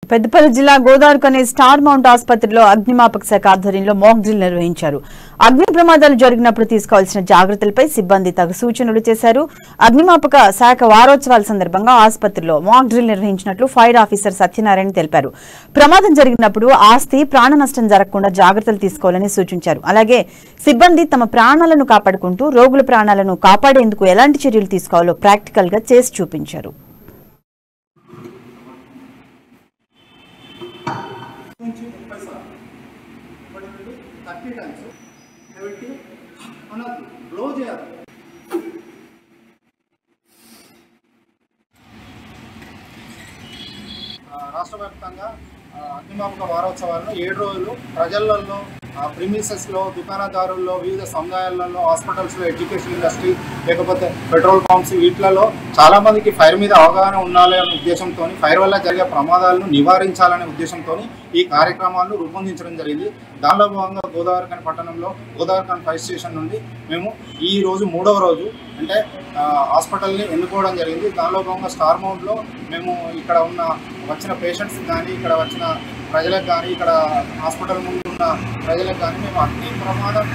పెద్దపల్లి జిల్లా Godavarikhani star mount ఆసుపత్రిలో అగ్నిమాపక శాఖ ఆధ్వర్యంలో మాక్ డ్రిల్ నిర్వహించారు. అగ్ని ప్రమాదాలు జరిగినప్పుడు తీసుకోవాల్సిన జాగ్రత్తలపై సిబ్బంది తగు సూచనలు చేశారు. అగ్నిమాపక శాఖ వారోత్సవాల సందర్భంగా ఆసుపత్రిలో మాక్ డ్రిల్ నిర్వహించినట్లు ఫైర్ ఆఫీసర్ సత్యనారాయణ తెలిపారు. ప్రమాదం జరిగినప్పుడు ఆస్తి ప్రాణ నష్టం జరగకుండా జాగ్రత్తలు తీసుకోవాలని సూచించారు. అలాగే సిబ్బంది తమ ప్రాణాలను కాపాడుకుంటూ రోగుల ప్రాణాలను కాపాడేందుకు ఎలాంటి చర్యలు తీసుకోవాలో ప్రాక్టికల్ గా చేసి చూపించారు. రాష్ట్ర వ్యాప్తంగా అగ్నిమాపక వారోత్సవాలను 7 రోజులు ప్రజలలో, ప్రిమిసెస్లో, దుకాణదారుల్లో, వివిధ సముదాయాలలో, హాస్పిటల్స్లో, ఎడ్యుకేషన్ ఇండస్ట్రీ, లేకపోతే పెట్రోల్ పంప్స్, వీటిలలో చాలామందికి ఫైర్ మీద అవగాహన ఉండాలి అనే ఉద్దేశంతో, ఫైర్ వల్ల జరిగే ప్రమాదాలను నివారించాలనే ఉద్దేశంతో ఈ కార్యక్రమాలను రూపొందించడం జరిగింది. దానిలో భాగంగా గోదావరిఖని పట్టణంలో గోదావరిఖని ఫైర్ స్టేషన్ నుండి మేము ఈ రోజు 3వ రోజు అంటే హాస్పిటల్ని ఎన్నుకోవడం జరిగింది. దానిలో భాగంగా స్టార్ మౌంట్లో మేము ఇక్కడ వచ్చిన పేషెంట్స్ కానీ, ఇక్కడ వచ్చిన ప్రజలకు కానీ, ఇక్కడ హాస్పిటల్ ముందు ఉన్న ప్రజలకు కానీ మేము అగ్ని ప్రమాదం